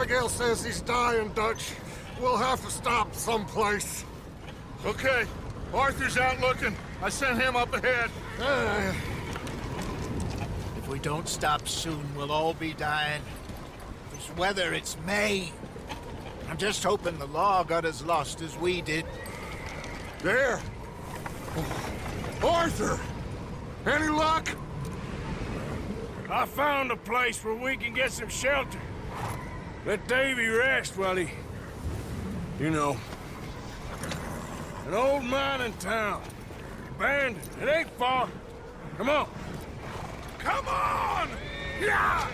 Abigail says he's dying, Dutch. We'll have to stop someplace. Okay, Arthur's out looking. I sent him up ahead. If we don't stop soon, we'll all be dying. This weather, it's May. I'm just hoping the law got as lost as we did. There! Arthur! Any luck? I found a place where we can get some shelter. Let Davy rest while he... You know. An old mining town. Abandoned. It ain't far. Come on. Come on! Yeah!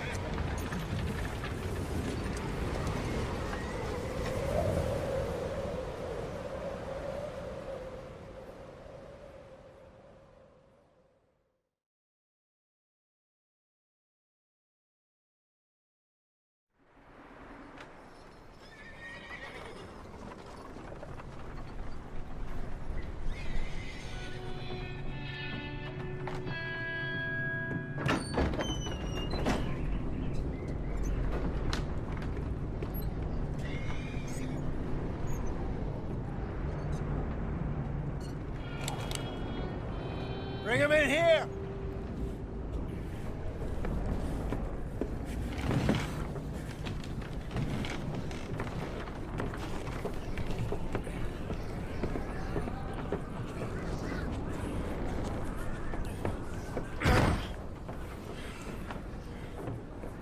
Bring him in here!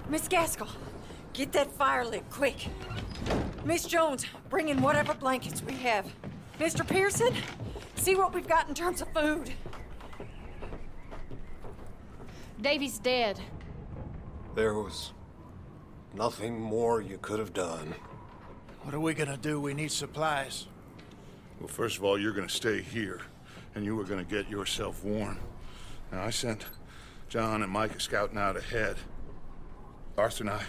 Miss Gaskell, get that fire lit, quick. Miss Jones, bring in whatever blankets we have. Mr. Pearson, see what we've got in terms of food. Davy's dead. There was nothing more you could have done. What are we gonna do? We need supplies. Well, first of all, you're gonna stay here, and you were gonna get yourself warm. Now, I sent John and Micah scouting out ahead. Arthur and I,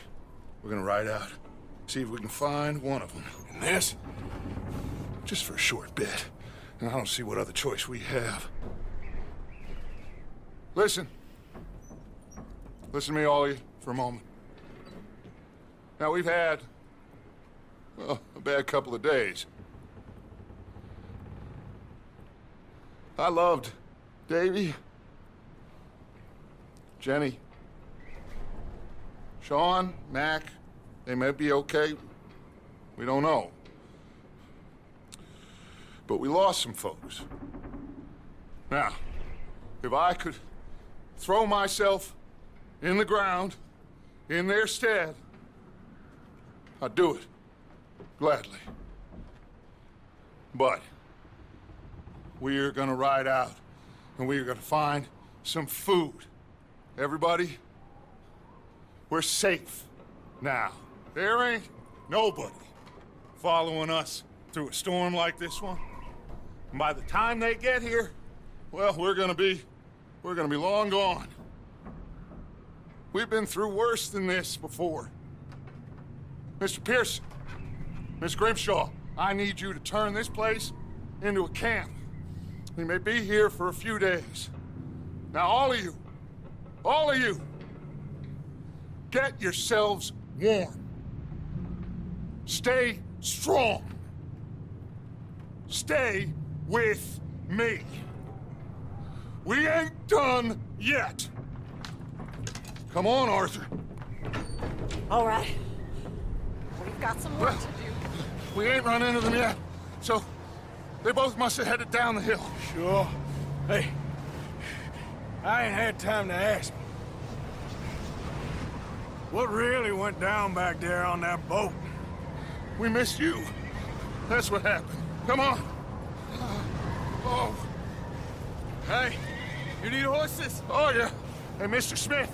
we're gonna ride out, see if we can find one of them. And this, just for a short bit. And I don't see what other choice we have. Listen. Listen to me, all of you, for a moment. Now, we've had, well, a bad couple of days. I loved Davy, Jenny, Sean, Mac. They may be okay. We don't know. But we lost some folks. Now, if I could throw myself in the ground, in their stead, I'd do it, gladly. But we're gonna ride out, and we're gonna find some food. Everybody, we're safe now. There ain't nobody following us through a storm like this one. And by the time they get here, well, we're gonna be long gone. We've been through worse than this before. Mr. Pearson, Miss Grimshaw, I need you to turn this place into a camp. We may be here for a few days. Now, all of you, get yourselves warm. Stay strong. Stay with me. We ain't done yet. Come on, Arthur. All right. We've got some work to do. We ain't run into them yet, so they both must have headed down the hill. Sure. Hey, I ain't had time to ask. What really went down back there on that boat? We missed you. That's what happened. Come on. Oh. Hey, you need horses? Oh, yeah. Hey, Mr. Smith,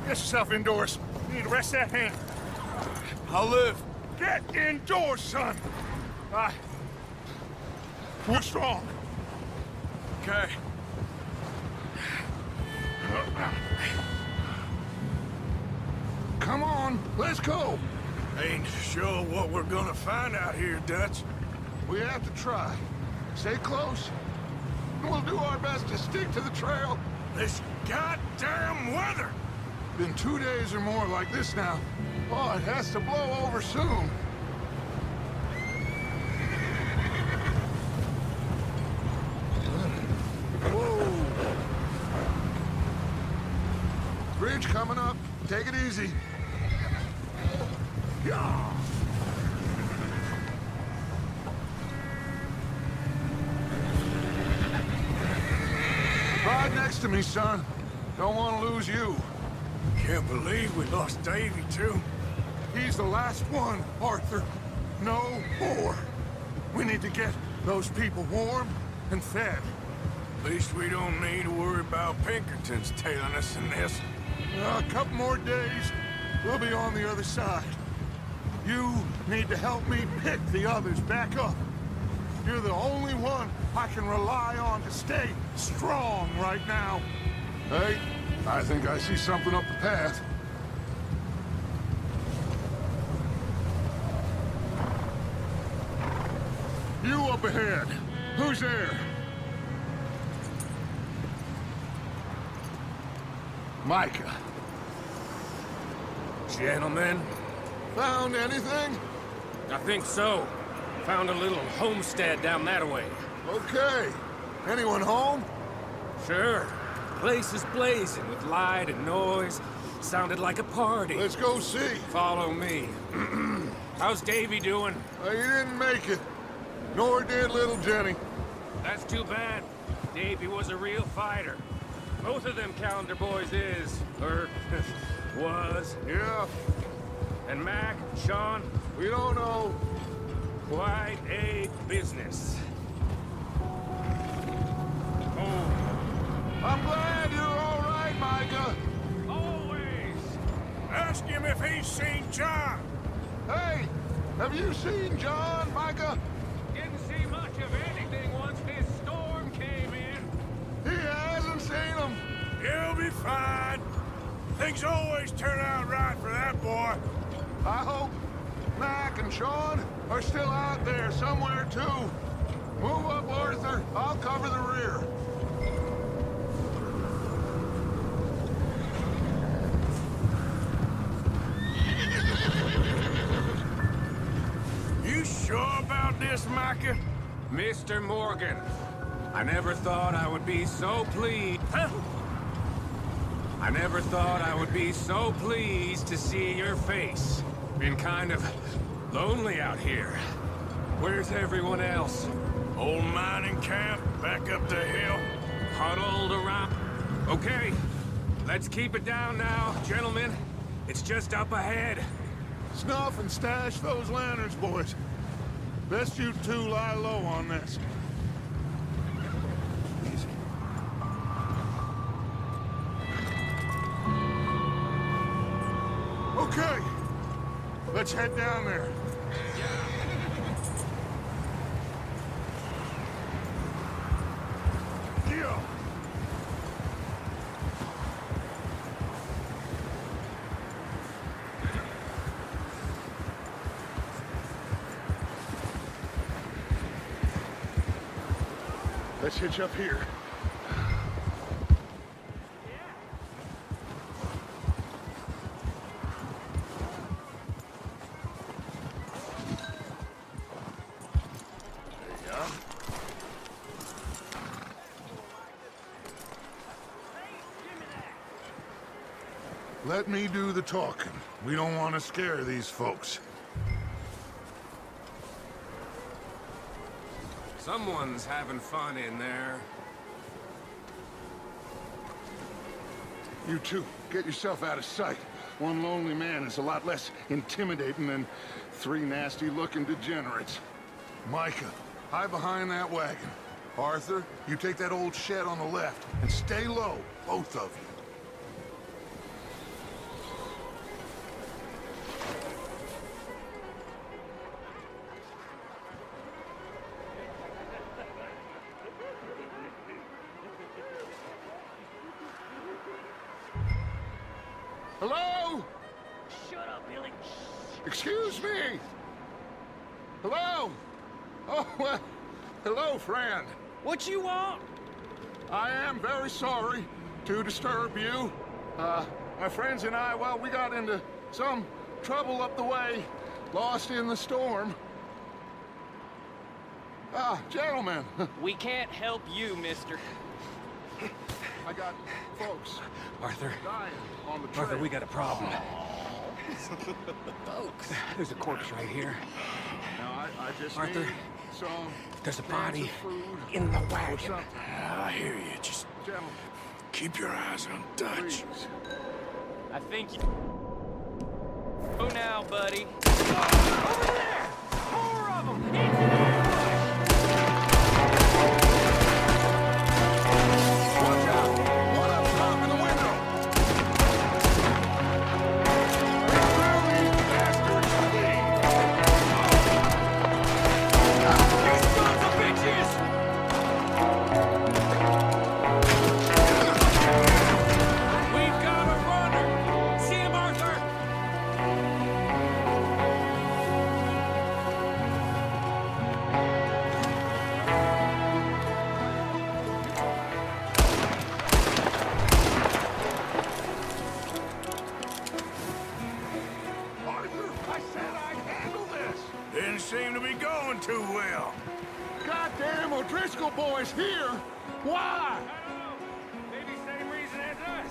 get yourself indoors. You need to rest that hand. I'll live. Get indoors, son. We're strong. Okay. Come on, let's go. Ain't sure what we're gonna find out here, Dutch. We have to try. Stay close. We'll do our best to stick to the trail. This goddamn weather! Been 2 days or more like this now. Oh, it has to blow over soon. Whoa. Bridge coming up. Take it easy. Yeah. Ride next to me, son. Don't want to lose you. Can't believe we lost Davy, too. He's the last one, Arthur. No more. We need to get those people warm and fed. At least we don't need to worry about Pinkertons tailing us in this. A couple more days, we'll be on the other side. You need to help me pick the others back up. You're the only one I can rely on to stay strong right now. Hey, I think I see something up the path. You up ahead. Who's there? Micah. Gentlemen, Found anything? I think so. Found a little homestead down that way. Okay. Anyone home? Sure. Place is blazing with light and noise. Sounded like a party. Let's go see. Follow me. How's Davy doing? He didn't make it. Nor did little Jenny. That's too bad. Davy was a real fighter. Both of them calendar boys is, or was. Yeah, And Mac, Sean, we don't know. quite a business. Oh, I'm glad you're all right, Micah. always. Ask him if he's seen John. Hey, have you seen John, Micah? Didn't see much of anything once this storm came in. He hasn't seen him. He'll be fine. Things always turn out right for that boy. I hope Mac and Sean are still out there somewhere, too. Move up, Arthur. I'll cover the rear. You sure about this, Micah? Mr. Morgan, I never thought I would be so pleased. Huh? I never thought I would be so pleased to see your face. Been kind of lonely out here. Where's everyone else? Old mining camp, back up the hill. Huddled around. Okay, let's keep it down now, gentlemen. It's just up ahead. Snuff and stash those lanterns, boys. Best you two lie low on this. Easy. Okay. Let's head down there. Yeah. Let's hitch up here. Let me do the talking. We don't want to scare these folks. Someone's having fun in there. You two, get yourself out of sight. One lonely man is a lot less intimidating than three nasty-looking degenerates. Micah, hide behind that wagon. Arthur, you take that old shed on the left, and stay low, both of you. Hello? Shut up, Billy. Excuse me? Hello? Oh, well, hello, friend. What you want? I am very sorry to disturb you. My friends and I, well, we got into some trouble up the way, lost in the storm. Ah, gentlemen. We can't help you, mister. I got folks Arthur, dying on the trail. Arthur, we got a problem. Folks, there's a corpse right here. Now, I just Arthur, need some there's a cans body of food in the or wagon. something. I hear you. Just Gentlemen, keep your eyes on Dutch. please. I think you... Go now, buddy. Watch out! One up top in the window! Bastards, flee! You sons of bitches! We've got a runner! See him, Arthur! Arthur, I said I'd handle this! Didn't seem to be going too well. Goddamn O'Driscoll boys here! Why? I don't know. Maybe same reason as us.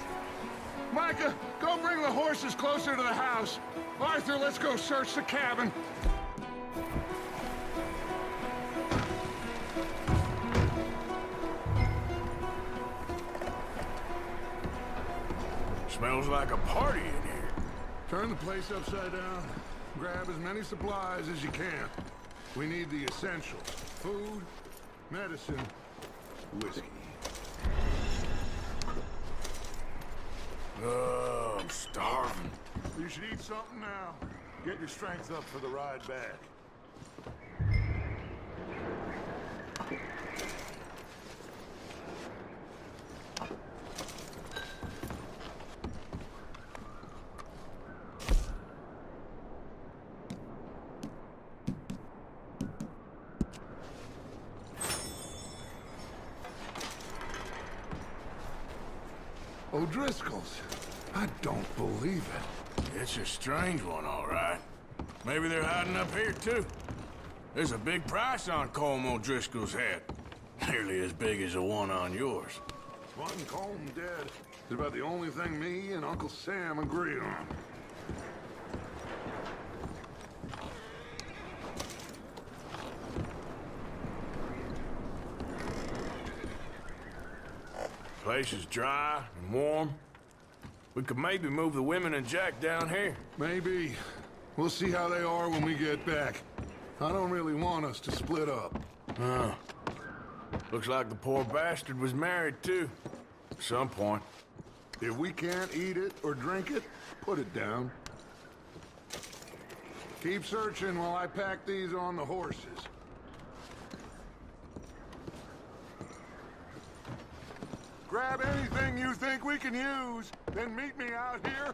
Micah, go bring the horses closer to the house. Arthur, let's go search the cabin. Smells like a party in here. Turn the place upside down. Grab as many supplies as you can. We need the essentials. Food, medicine, whiskey. Oh, I'm starving. You should eat something now. Get your strength up for the ride back. O'Driscoll's. I don't believe it. It's a strange one, all right. Maybe they're hiding up here, too. There's a big price on Colm O'Driscoll's head. Nearly as big as the one on yours. One Colm dead is about the only thing me and Uncle Sam agree on. Place is dry and warm. We could maybe move the women and Jack down here. Maybe. We'll see how they are when we get back. I don't really want us to split up. Oh. Looks like the poor bastard was married, too. At some point. If we can't eat it or drink it, put it down. Keep searching while I pack these on the horses. Grab anything you think we can use, then meet me out here.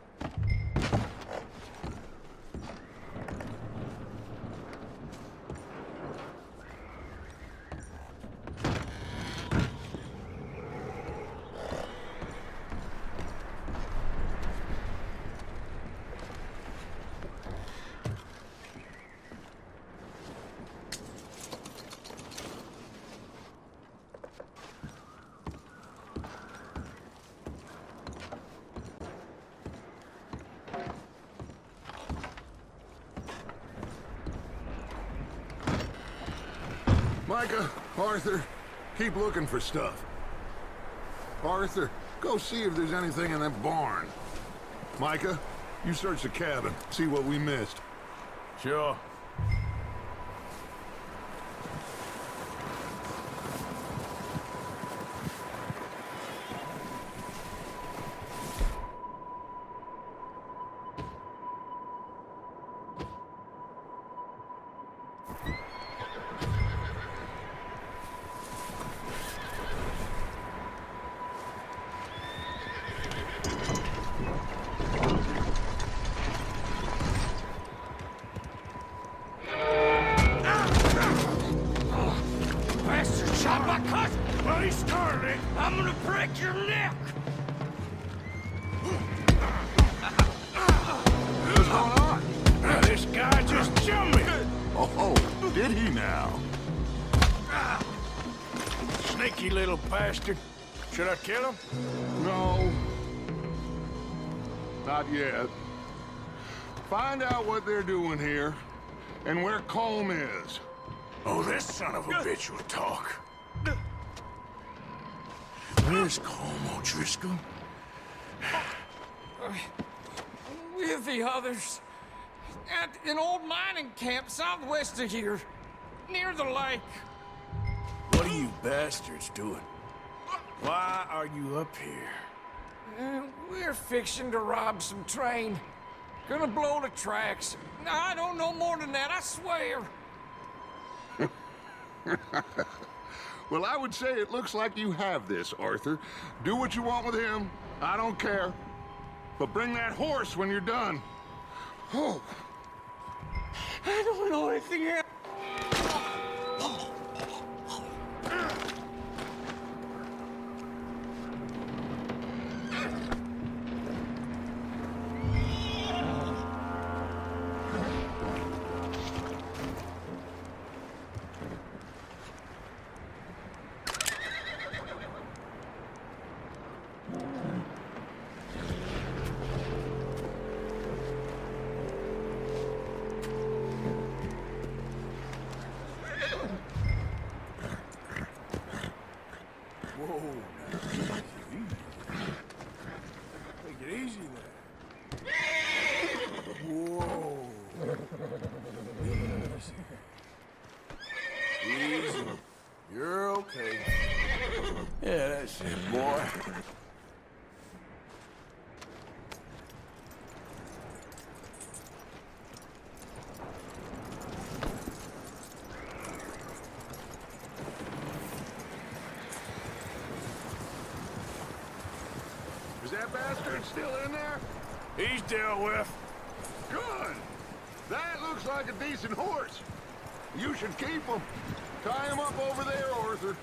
Micah, Arthur, keep looking for stuff. Arthur, go see if there's anything in that barn. Micah, you search the cabin, see what we missed. Sure. Bastard shot my cousin! Well, he started it. I'm gonna break your neck! Show me! Oh, did he now? Sneaky little bastard. Should I kill him? No. Not yet. Find out what they're doing here, and where Colm is. Oh, this son of a bitch will talk. Where's Colm O'Driscoll? With the others. At an old mining camp southwest of here. Near the lake. What are you bastards doing? Why are you up here? We're fixing to rob some train. Gonna blow the tracks. I don't know more than that, I swear. Well, I would say it looks like you have this, Arthur. Do what you want with him. I don't care. But bring that horse when you're done. Oh. I don't know anything else. Whoa, take it easy there. Whoa. Easy. You're okay. Yeah, that's it, boy. Is that bastard still in there? He's dealt with. Good. That looks like a decent horse. You should keep him. Tie him up over there, Arthur.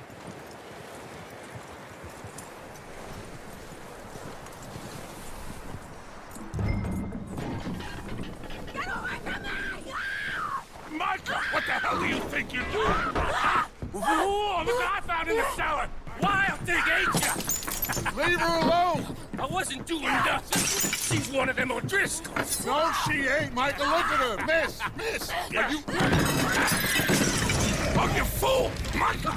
Get away from me! Micah, what the hell do you think you're doing? Whoa, look what I found in the cellar! Wild thing, ain't ya? Leave her alone! I wasn't doing nothing. She's one of them O'Driscolls. No, she ain't, Michael. Look at her. Miss, are you... Oh, you fool! Micah!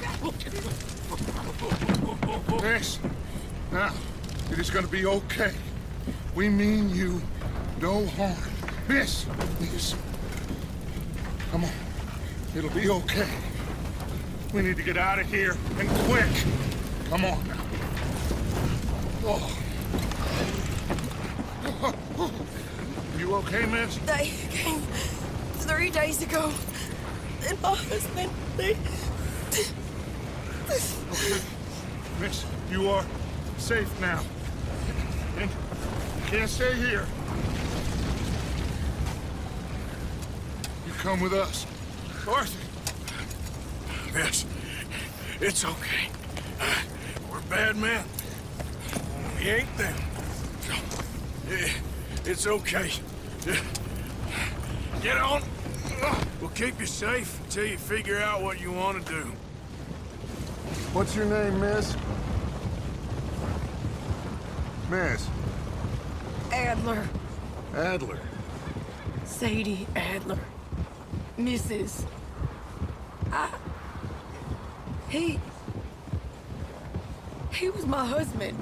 Miss, now, it is gonna be okay. We mean you no harm. Miss, come on. It'll be okay. We need to get out of here, and quick. Come on now. Oh. You okay, miss? They came 3 days ago. And my husband, they... Okay. Miss, you are safe now. And you can't stay here. You come with us. Arthur! Miss, it's okay. We're bad men. We ain't them. It's okay. Get on. We'll keep you safe until you figure out what you want to do. What's your name, miss? Miss? Adler. Adler. Sadie Adler. Mrs. He was my husband.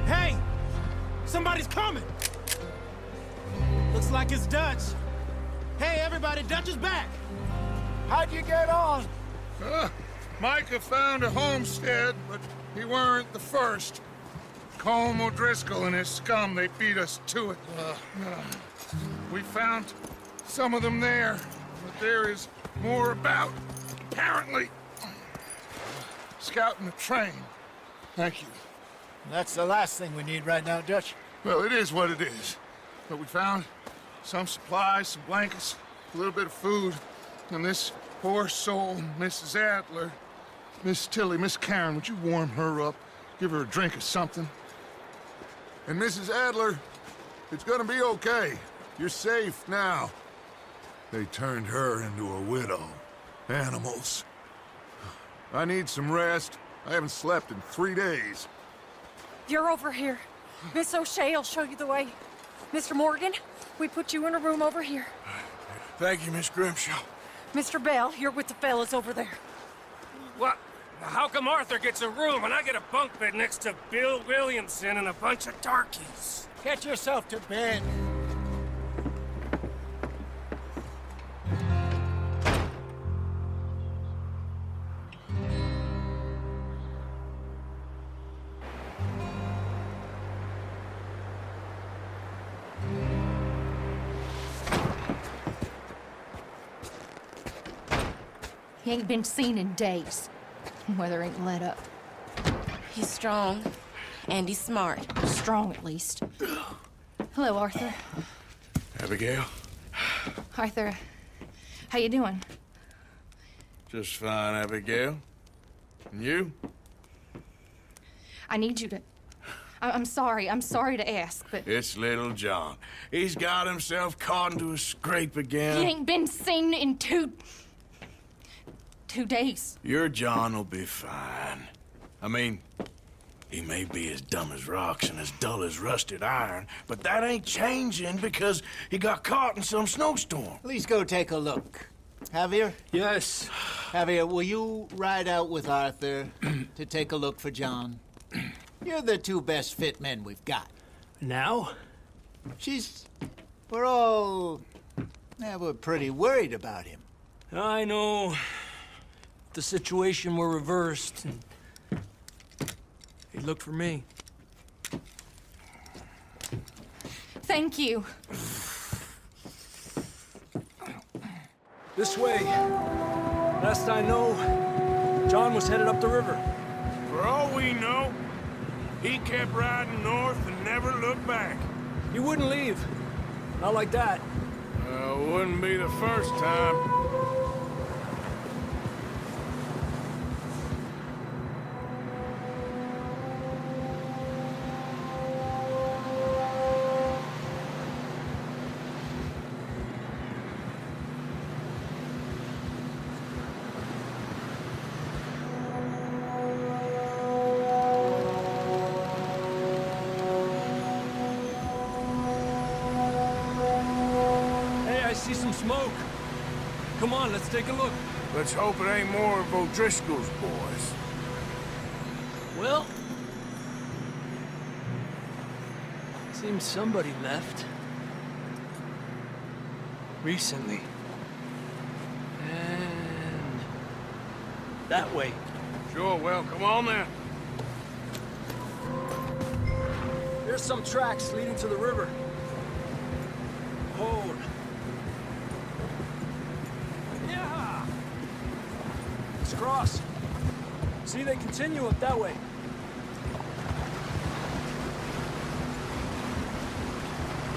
Hey! Somebody's coming! Looks like it's Dutch. Hey, everybody, Dutch is back! How'd you get on? Micah found a homestead, but he weren't the first. Colm O'Driscoll and his scum, they beat us to it. We found some of them there, but there is more about, apparently. Scouting the train. Thank you. That's the last thing we need right now, Dutch. Well, it is what it is. But we found some supplies, some blankets, a little bit of food, and this poor soul, Mrs. Adler, Miss Tilly, Miss Karen, would you warm her up? Give her a drink or something? And Mrs. Adler, it's gonna be okay. You're safe now. They turned her into a widow. Animals. I need some rest. I haven't slept in 3 days. You're over here. Miss O'Shea will show you the way. Mr. Morgan, we put you in a room over here. Thank you, Miss Grimshaw. Mr. Bell, you're with the fellas over there. What? How come Arthur gets a room and I get a bunk bed next to Bill Williamson and a bunch of darkies? Get yourself to bed. He ain't been seen in days. Weather ain't let up. He's strong, and he's smart. Strong, at least. Hello, Arthur. Abigail? Arthur, how you doing? Just fine, Abigail. And you? I need you to... I'm sorry to ask, but... It's little John. He's got himself caught into a scrape again. He ain't been seen in 2 days. Your John will be fine. I mean, he may be as dumb as rocks and as dull as rusted iron, but that ain't changing because he got caught in some snowstorm. Please go take a look. Javier? Yes. Javier, will you ride out with Arthur to take a look for John? You're the 2 best fit men we've got. Now? We're pretty worried about him. I know. The situation were reversed, and he looked for me. Thank you. This way. Last I know, John was headed up the river. For all we know, he kept riding north and never looked back. He wouldn't leave. Not like that. Wouldn't be the first time. See some smoke. Come on, let's take a look. Let's hope it ain't more of O'Driscoll's boys. Well, seems somebody left. Recently. And that way. Sure, well, come on then. There's some tracks leading to the river. Hold. Yeah! Let's cross. See, they continue up that way.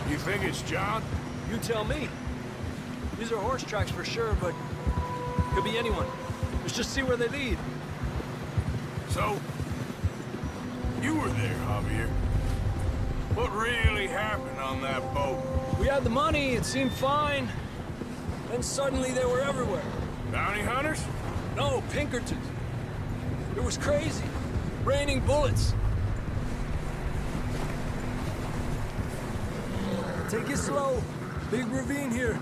You think it's John? You tell me. These are horse tracks for sure, but could be anyone. Let's just see where they lead. So, you were there, Javier. What really happened on that boat? We had the money, it seemed fine. Then suddenly they were everywhere. Bounty hunters? No, Pinkertons. It was crazy. Raining bullets. Take it slow. Big ravine here.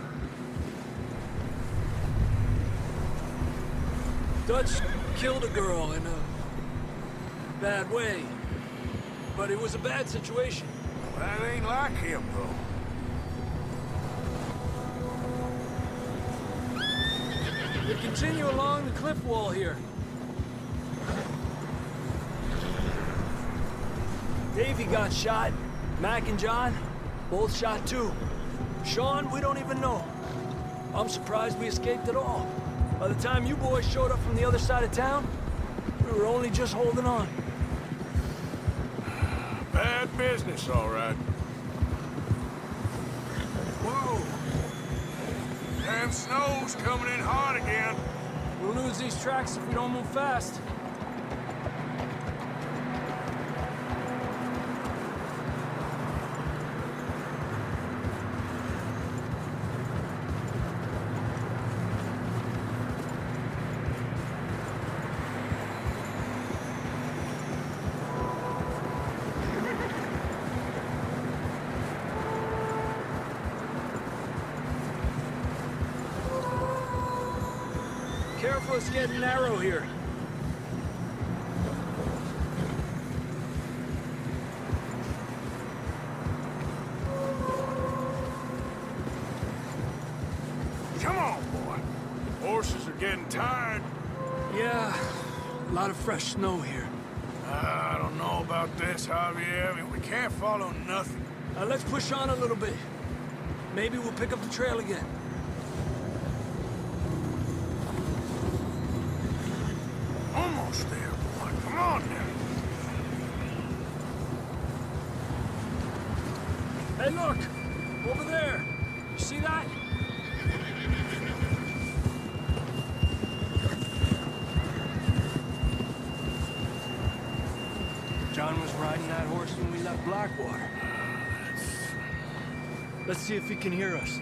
Dutch killed a girl in a bad way. But it was a bad situation. That ain't like him, though. We continue along the cliff wall here. Davey got shot. Mac and John, both shot too. Sean, we don't even know. I'm surprised we escaped at all. By the time you boys showed up from the other side of town, we were only just holding on. Bad business, all right. Whoa! Damn snow's coming in hard again. We'll lose these tracks if we don't move fast. Careful, it's getting narrow here. Come on, boy. Horses are getting tired. Yeah, a lot of fresh snow here. I don't know about this, Javier. I mean, we can't follow nothing. Let's push on a little bit. Maybe we'll pick up the trail again. Almost there, boy. Come on now. Hey, look! Over there! You see that? John was riding that horse when we left Blackwater. Let's see if he can hear us.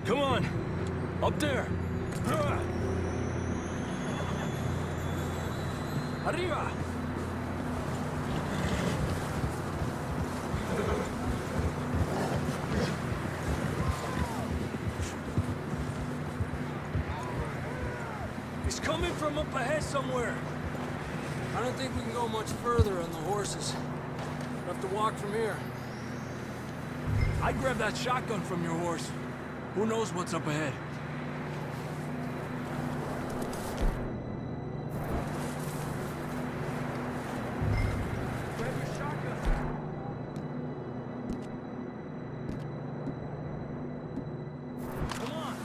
Come on! Up there! Arriba! He's coming from up ahead somewhere. I don't think we can go much further on the horses. We'll have to walk from here. I'd grab that shotgun from your horse. Who knows what's up ahead? Grab your shotgun. Come on.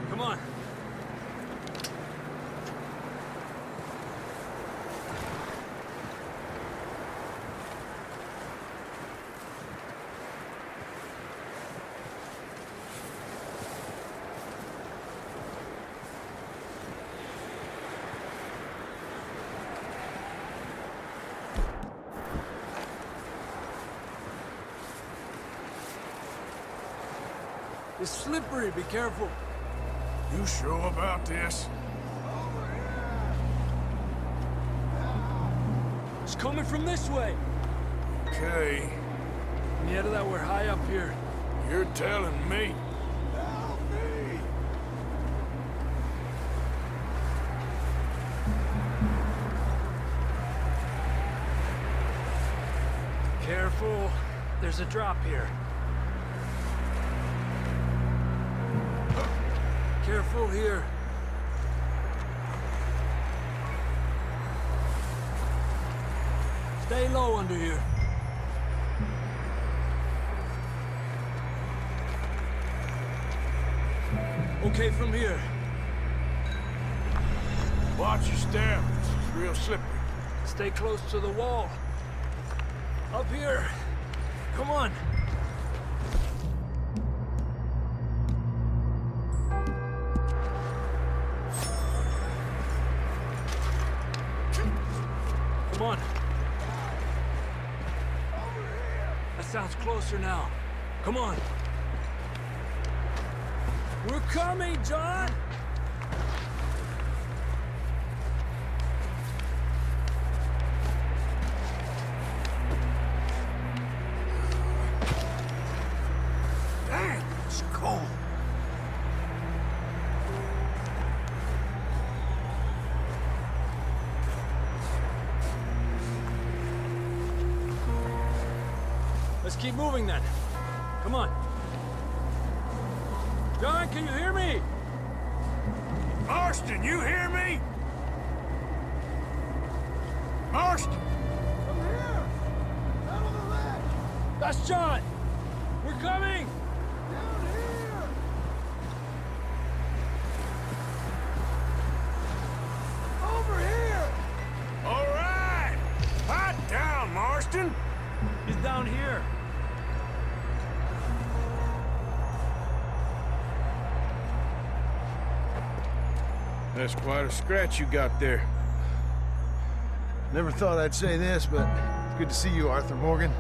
Come on. It's slippery, be careful. You sure about this? It's coming from this way. Okay, Yeah, that we're high up here. you're telling me. Careful. There's a drop here. Careful here. Stay low under here. Okay, from here. Watch your step. It's real slippery. Stay close to the wall. Up here. Come on. Come on. That sounds closer now. Come on. We're coming, John! Damn, it's cold. Let's keep moving then. Come on. John, can you hear me? Marston, you hear me? Marston! Come here! Down on the ledge! That's John! We're coming! Down here! Over here! All right! Hot down, Marston! He's down here. That's quite a scratch you got there. Never thought I'd say this, but it's good to see you, Arthur Morgan.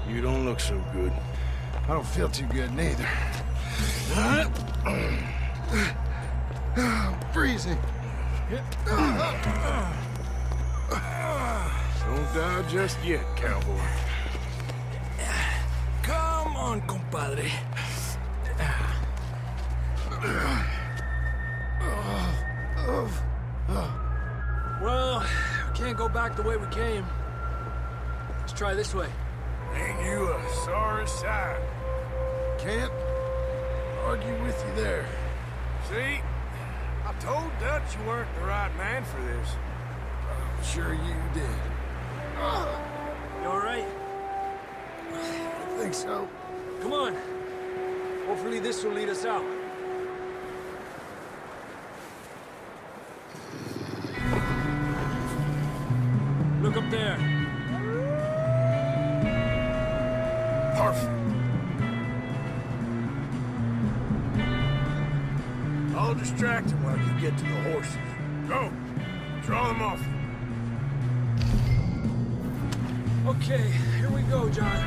You don't look so good. I don't feel too good, neither. I'm freezing. Don't die just yet, cowboy. Come on, compadre. Well, we can't go back the way we came. Let's try this way. Ain't you a sorry sight? Can't argue with you there. See? I told Dutch you weren't the right man for this. I'm sure you did. You all right? I think so. Come on. Hopefully this will lead us out. Look up there. Perfect. I'll distract him while you get to the horses. Go! Draw them off. Okay, here we go, John.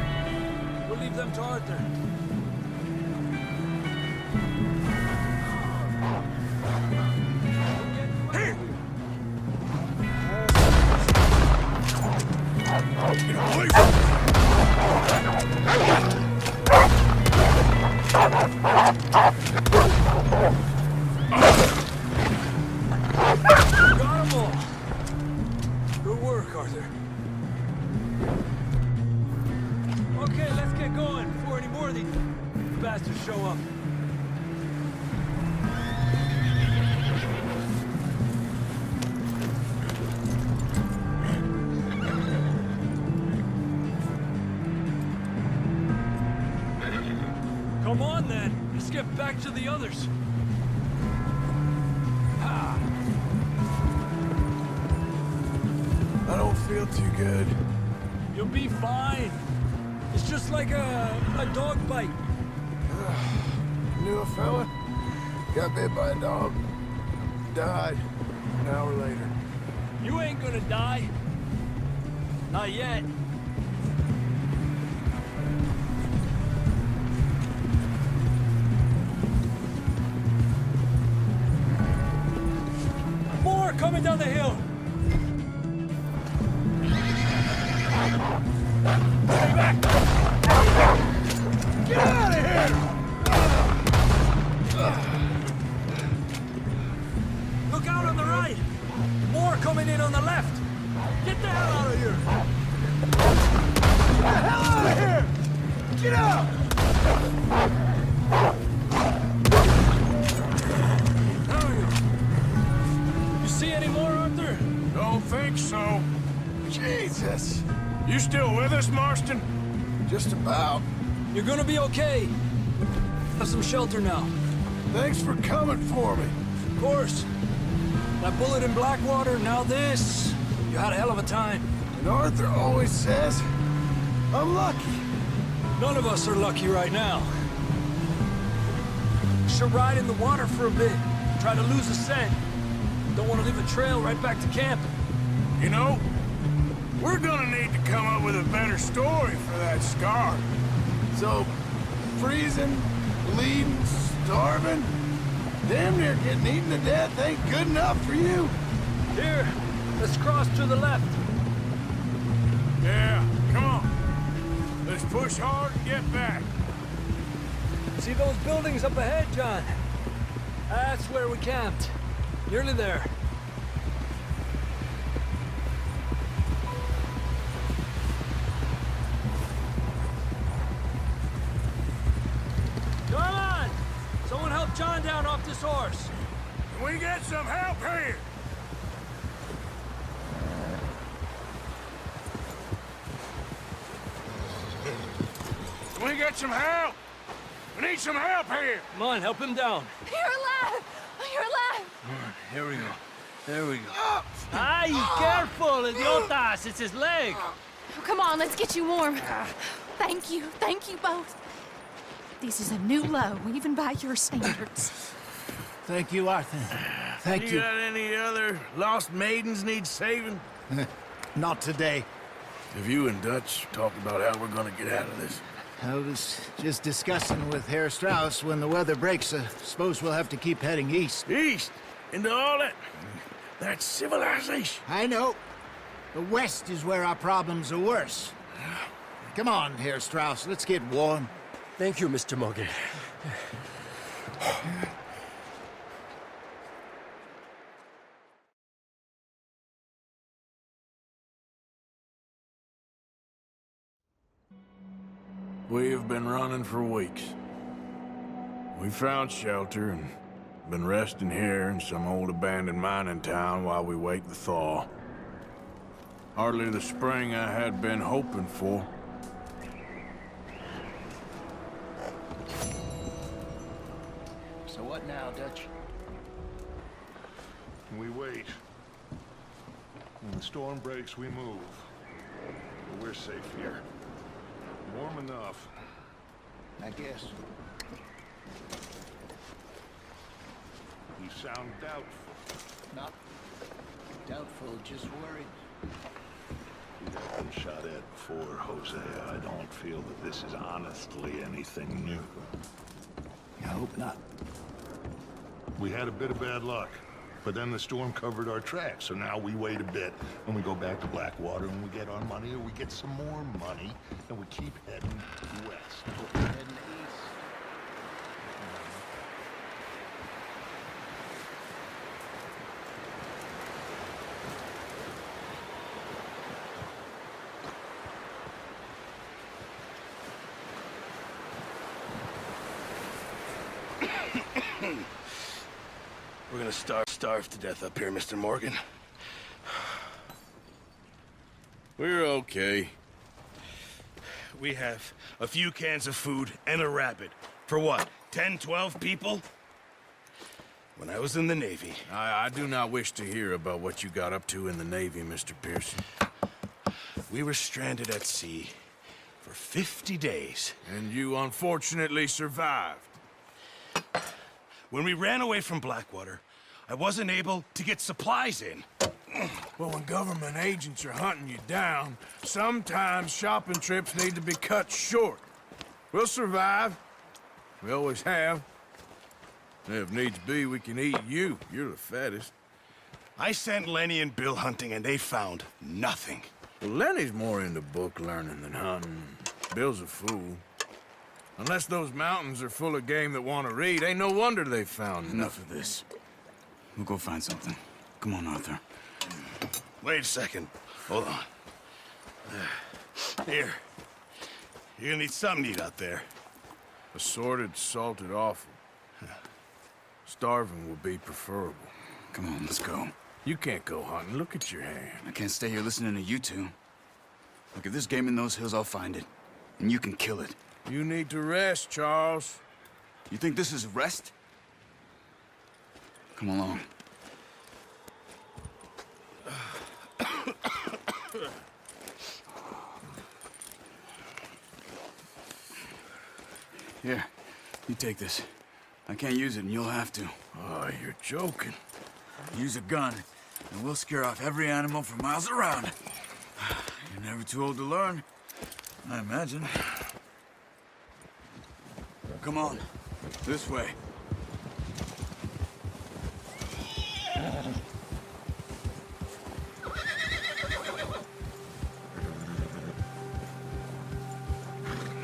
We'll leave them to Arthur. Here! Get away from Got them all. Good work, Arthur. Okay, let's get going before any more of these bastards show up. Come on, then. Let's get back to the others. I don't feel too good. You'll be fine. It's just like a dog bite. Knew a fella, got bit by a dog, died an hour later. You ain't gonna die. Not yet. More coming down the hill. Stay back! Get out of here! Look out on the right! More coming in on the left! Get the hell out of here! Get the hell out of here! Get out! You see any more, Arthur? Don't think so. Jesus! You still with us, Marston? Just about. You're gonna be okay. Have some shelter now. Thanks for coming for me. Of course. That bullet in Blackwater, now this. You had a hell of a time. And Arthur always says, I'm lucky. None of us are lucky right now. Should ride in the water for a bit. Try to lose the scent. Don't want to leave a trail right back to camp. You know, we're gonna need to come up with a better story for that scar. So, freezing, bleeding, starving, damn near getting eaten to death ain't good enough for you. Here, let's cross to the left. Yeah, come on. Let's push hard and get back. See those buildings up ahead, John? That's where we camped. Nearly there. source. Can we get some help here? Can we get some help? We need some help here. Come on, help him down. You're alive! You're alive! Here we go. There we go. Ay, careful, idiotas! It's his leg. Oh, come on, let's get you warm. Thank you both. This is a new low, even by your standards. Thank you, Arthur. Thank you. You got any other lost maidens need saving? Not today. Have you and Dutch talked about how we're gonna get out of this? I was just discussing with Herr Strauss when the weather breaks. Suppose we'll have to keep heading east. East? Into all that... That's civilization. I know. The west is where our problems are worse. Come on, Herr Strauss, let's get warm. Thank you, Mr. Morgan. We have been running for weeks. We found shelter and been resting here in some old abandoned mining town while we wait the thaw. Hardly the spring I had been hoping for. So what now, Dutch? We wait. When the storm breaks, we move. But we're safe here. Warm enough. I guess. You sound doubtful. Not doubtful, just worried. You have been shot at before, Hosea. I don't feel that this is honestly anything new. I hope not. We had a bit of bad luck, but then the storm covered our tracks, so now we wait a bit, and we go back to Blackwater, and we get our money, or we get some more money, and we keep heading west. Heading east. We're gonna starve to death up here, Mr. Morgan. We're okay. We have a few cans of food and a rabbit. For what, 10, 12 people? When I was in the Navy... I do not wish to hear about what you got up to in the Navy, Mr. Pearson. We were stranded at sea for 50 days. And you unfortunately survived. When we ran away from Blackwater, I wasn't able to get supplies in. Well, when government agents are hunting you down, sometimes shopping trips need to be cut short. We'll survive. We always have. And if needs be, we can eat you. You're the fattest. I sent Lenny and Bill hunting, and they found nothing. Well, Lenny's more into book learning than hunting. Bill's a fool. Unless those mountains are full of game that want to read, ain't no wonder they found Enough of this. We'll go find something. Come on, Arthur. Wait a second. Hold on. Here. You're gonna need something to eat out there. Assorted, salted offal. Starving will be preferable. Come on, let's go. You can't go hunting. Look at your hand. I can't stay here listening to you two. Look, if there's game in those hills, I'll find it. And you can kill it. You need to rest, Charles. You think this is rest? Come along. Here, you take this. I can't use it, and you'll have to. Oh, you're joking. Use a gun, and we'll scare off every animal for miles around. You're never too old to learn, I imagine. Come on, this way.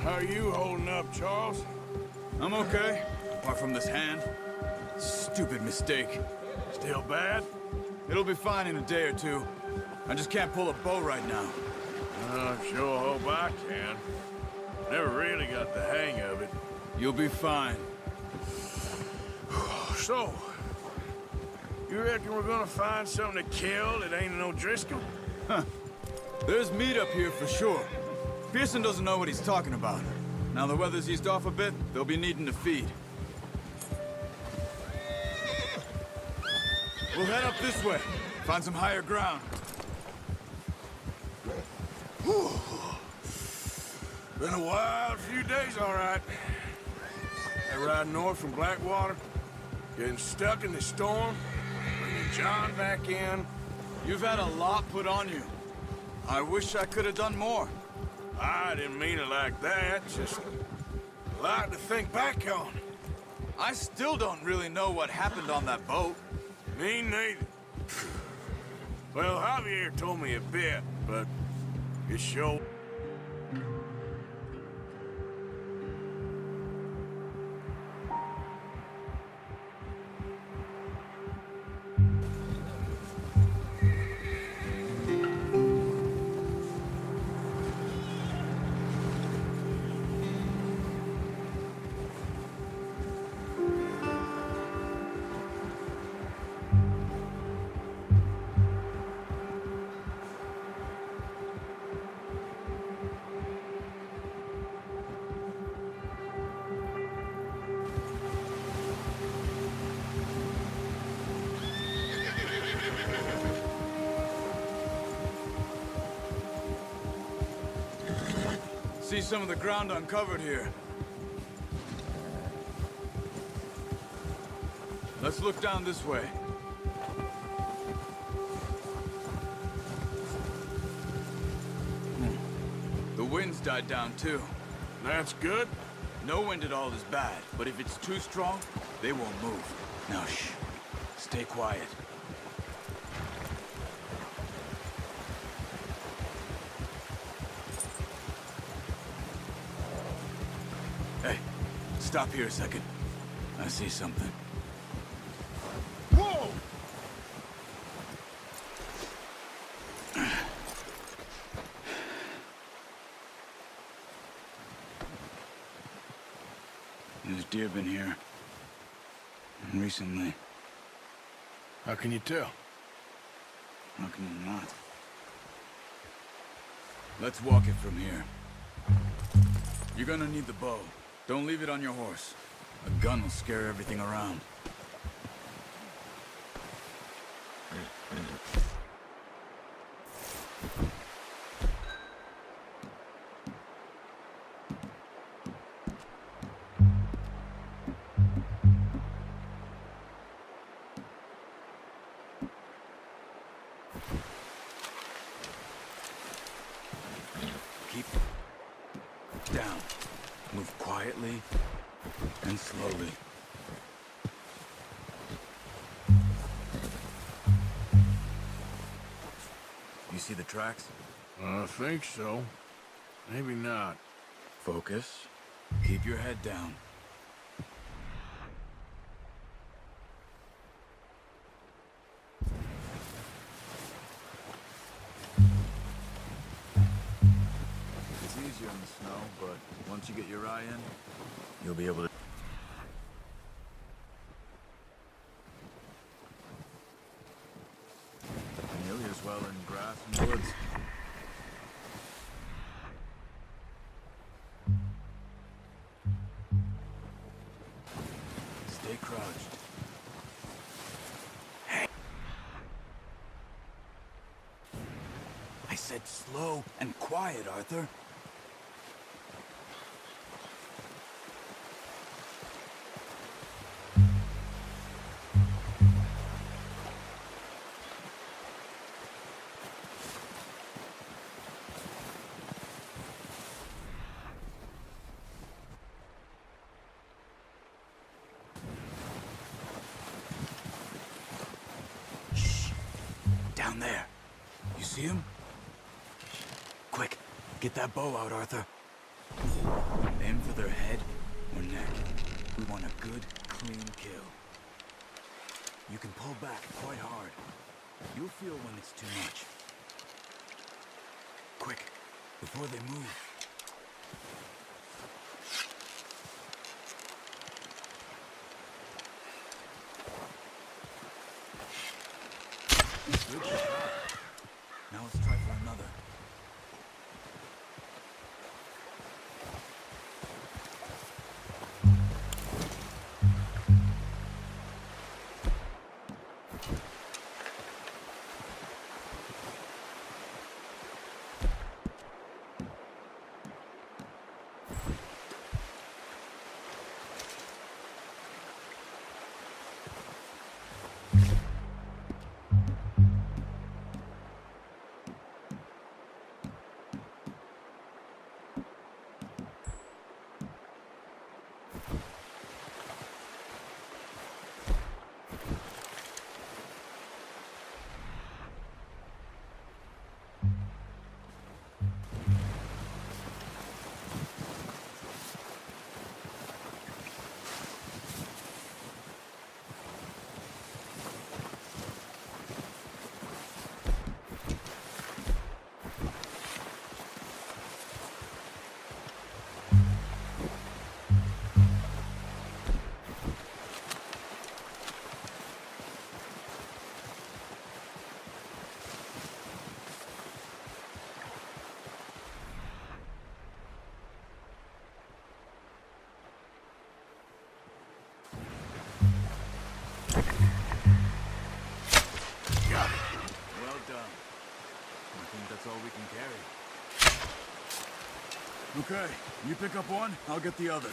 How are you holding up, Charles? I'm okay, apart from this hand. Stupid mistake. Still bad? It'll be fine in a day or two. I just can't pull a bow right now. I sure hope I can. Never really got the hang of it. You'll be fine. So, you reckon we're gonna find something to kill that ain't no Driscoll? Huh. There's meat up here for sure. Pearson doesn't know what he's talking about. Now the weather's eased off a bit, they'll be needing to feed. We'll head up this way, find some higher ground. Whew. Been a wild few days, all right. I ride north from Blackwater, getting stuck in the storm, bringing John back in. You've had a lot put on you. I wish I could have done more. I didn't mean it like that, just a lot to think back on. I still don't really know what happened on that boat. Me neither. Well, Javier told me a bit, but it sure... See some of the ground uncovered here. Let's look down this way. The wind's died down too. That's good. No wind at all is bad, but if it's too strong, they won't move. Now shh. Stay quiet. Hey, stop here a second. I see something. Whoa! There's deer been here. Recently. How can you tell? How can you not? Let's walk it from here. You're gonna need the bow. Don't leave it on your horse. A gun will scare everything around. Keep down. Move quietly and slowly. You see the tracks? I think so. Maybe not. Focus. Keep your head down. It's easier in the snow, but once you get your eye in, you'll be able to... Amelia's well in grass and woods. Stay crouched. Hey! I said slow and quiet, Arthur. Down there. You see him? Quick, get that bow out, Arthur. Aim for their head or neck. We want a good, clean kill. You can pull back quite hard. You'll feel when it's too much. Quick, before they move. Good shot. Now let's try for another. Well done. I think that's all we can carry. Okay, you pick up one, I'll get the other.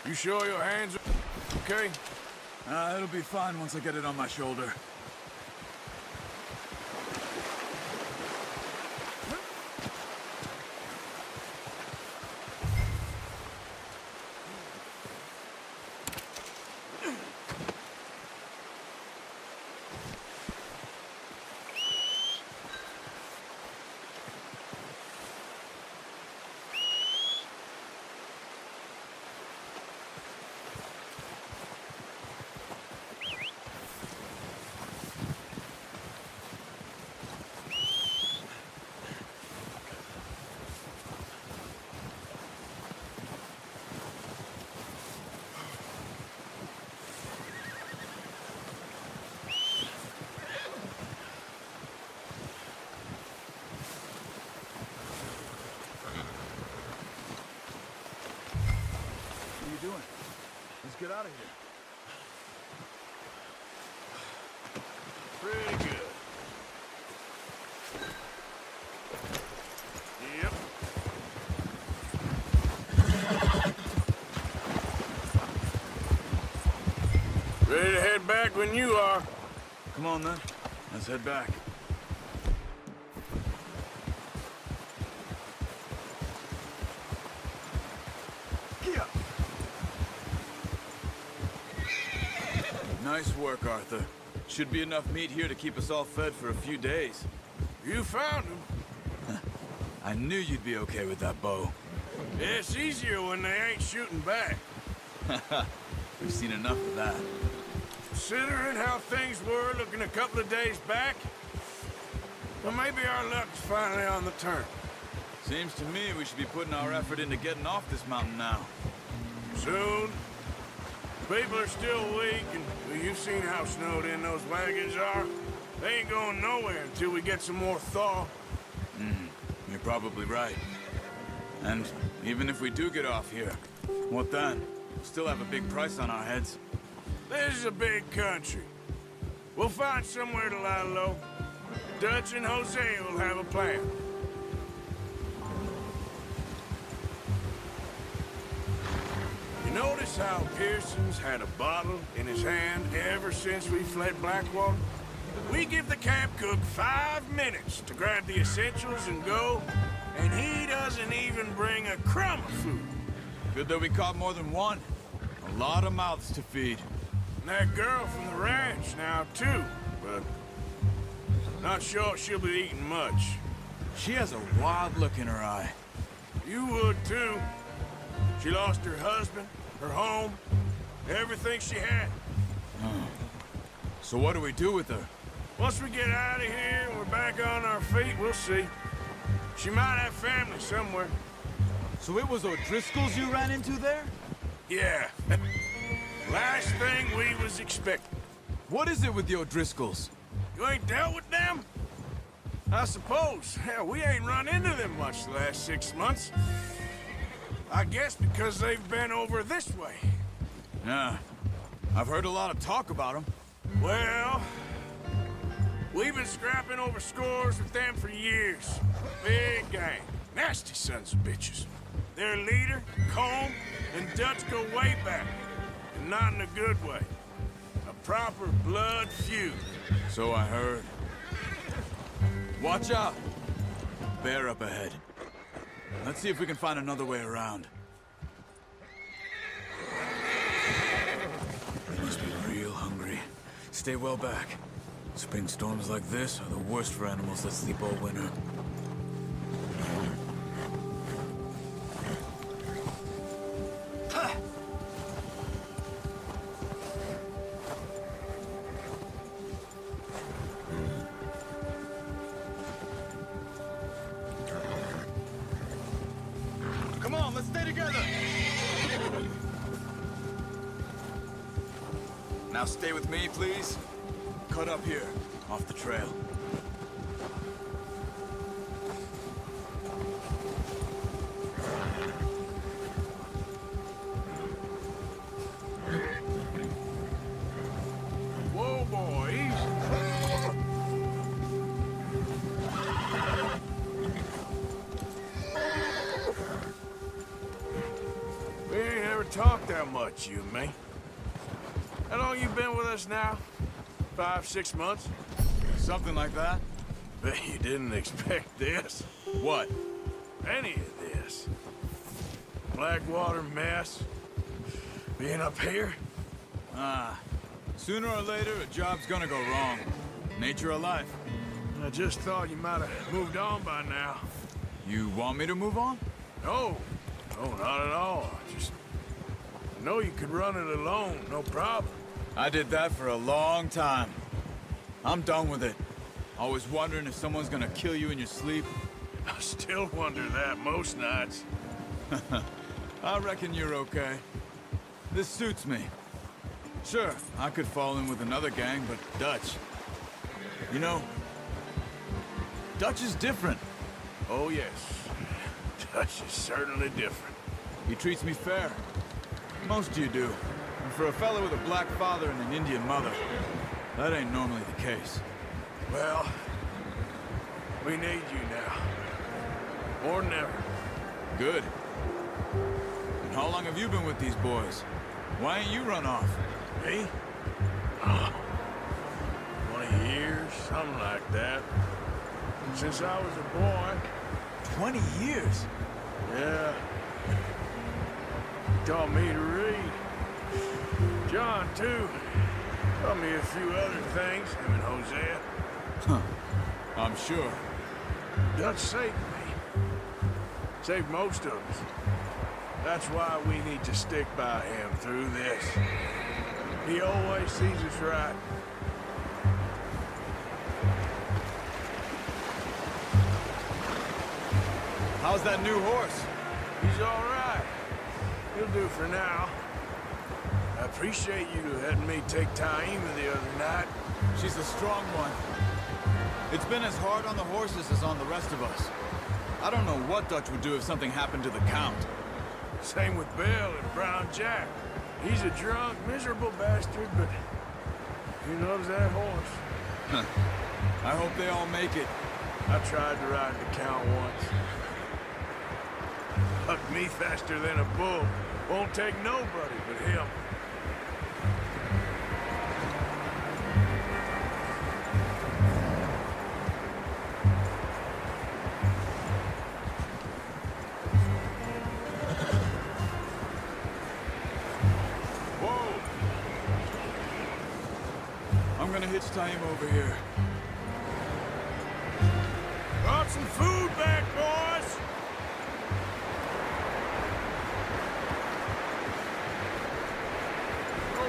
You sure your hands are okay? It'll be fine once I get it on my shoulder. Doing? Let's get out of here. Pretty good. Yep. Ready to head back when you are. Come on then. Let's head back. Nice work, Arthur. Should be enough meat here to keep us all fed for a few days. You found him. I knew you'd be okay with that bow. Yeah, it's easier when they ain't shooting back. We've seen enough of that. Considering how things were looking a couple of days back, well, maybe our luck's finally on the turn. Seems to me we should be putting our effort into getting off this mountain now. Soon. People are still weak, and well, you've seen how snowed in those wagons are. They ain't going nowhere until we get some more thaw. You're probably right. And even if we do get off here, what then? We'll still have a big price on our heads. This is a big country. We'll find somewhere to lie low. Dutch and Jose will have a plan. You notice how Pearson's had a bottle in his hand ever since we fled Blackwater? We give the camp cook 5 minutes to grab the essentials and go, and he doesn't even bring a crumb of food. Good that we caught more than one. A lot of mouths to feed. And that girl from the ranch now, too, but not sure she'll be eating much. She has a wild look in her eye. You would, too. She lost her husband, her home, everything she had. So what do we do with her? Once we get out of here and we're back on our feet, we'll see. She might have family somewhere. So it was O'Driscoll's you ran into there? Yeah. Last thing we was expecting. What is it with the O'Driscolls? You ain't dealt with them? I suppose. Hell, we ain't run into them much the last 6 months. I guess because they've been over this way. Yeah. I've heard a lot of talk about them. Well, we've been scrapping over scores with them for years. Big gang. Nasty sons of bitches. Their leader, Combe, and Dutch go way back. And not in a good way. A proper blood feud. So I heard. Watch out! Bear up ahead. Let's see if we can find another way around. They must be real hungry. Stay well back. Spring storms like this are the worst for animals that sleep all winter. Come on, let's stay together. Now stay with me, please. Cut up here, off the trail. Whoa, boys. We ain't ever talked that much, you and me. How long you been with us now? 5, 6 months? Something like that? Bet you didn't expect this. What? Any of this. Blackwater mess. Being up here? Sooner or later, a job's gonna go wrong. Nature of life. I just thought you might have moved on by now. You want me to move on? No. No, not at all. I know you could run it alone, no problem. I did that for a long time. I'm done with it. Always wondering if someone's gonna kill you in your sleep. I still wonder that most nights. I reckon you're okay. This suits me. Sure, I could fall in with another gang, but Dutch... You know, Dutch is different. Oh, yes. Dutch is certainly different. He treats me fair. Most of you do. And for a fellow with a black father and an Indian mother, that ain't normally the case. Well, we need you now. More than ever. Good. And how long have you been with these boys? Why ain't you run off? Me? 20 years, something like that. Since I was a boy. 20 years? Yeah. Taught me to read. John, too. Taught me a few other things, him and Hosea. Huh. I'm sure. Dutch saved me. Saved most of us. That's why we need to stick by him through this. He always sees us right. How's that new horse? He's all right. He'll do for now. I appreciate you letting me take Taima the other night. She's a strong one. It's been as hard on the horses as on the rest of us. I don't know what Dutch would do if something happened to the Count. Same with Bill and Brown Jack. He's a drunk, miserable bastard, but he loves that horse. I hope they all make it. I tried to ride the Count once. Hucked me faster than a bull. Won't take nobody but him. I'm gonna hitch Taima over here. Brought some food back, boys!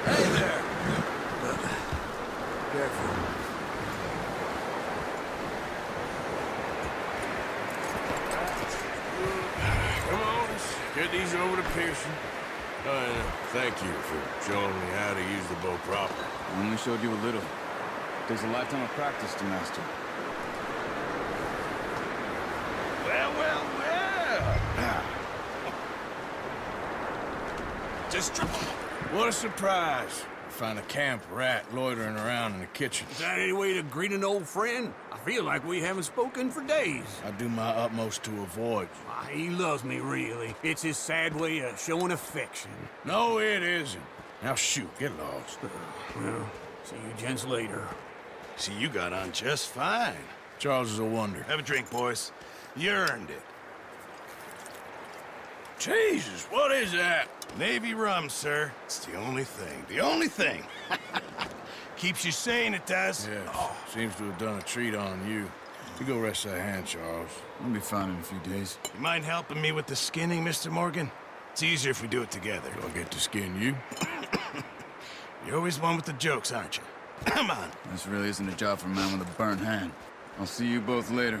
Hey there! Careful. Come on, let's get these over to Pearson. And thank you for showing me how to use the bow properly. I only showed you a little. Takes a lifetime of practice to master. Well, well, well. Just What a surprise. Find a camp rat loitering around in the kitchen. Is that any way to greet an old friend? I feel like we haven't spoken for days. I do my utmost to avoid you. Ah, he loves me, really. It's his sad way of showing affection. No, it isn't. Now shoot, get lost. Well, see you gents later. See, you got on just fine. Charles is a wonder. Have a drink, boys. You earned it. Jesus, what is that? Navy rum, sir. It's the only thing. The only thing. Keeps you sane, it does. Yes, seems to have done a treat on you. You go rest that hand, Charles. We'll be fine in a few days. You mind helping me with the skinning, Mr. Morgan? It's easier if we do it together. Do I get to skin you? You're always one with the jokes, aren't you? Come on. This really isn't a job for a man with a burnt hand. I'll see you both later.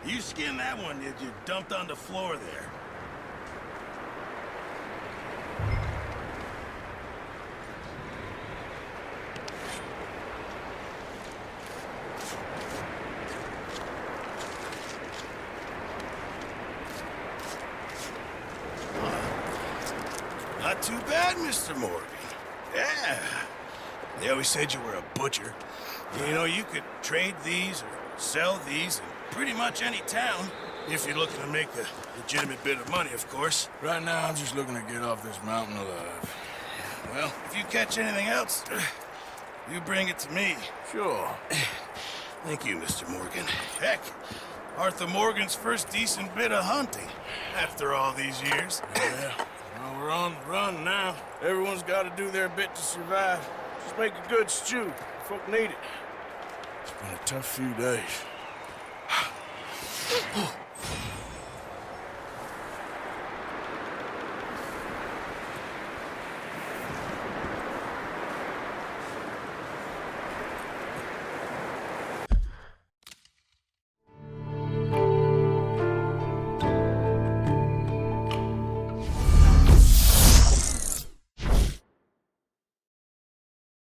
You skinned that one, did you? Dumped on the floor there. Not too bad, Mr. Morgan. Yeah. They always said you were a butcher. You know, you could trade these or sell these in pretty much any town. If you're looking to make a legitimate bit of money, of course. Right now, I'm just looking to get off this mountain alive. Well, if you catch anything else, you bring it to me. Sure. Thank you, Mr. Morgan. Heck, Arthur Morgan's first decent bit of hunting after all these years. Yeah. Well, we're on the run now. Everyone's got to do their bit to survive. Just make a good stew. Folk need it. It's been a tough few days.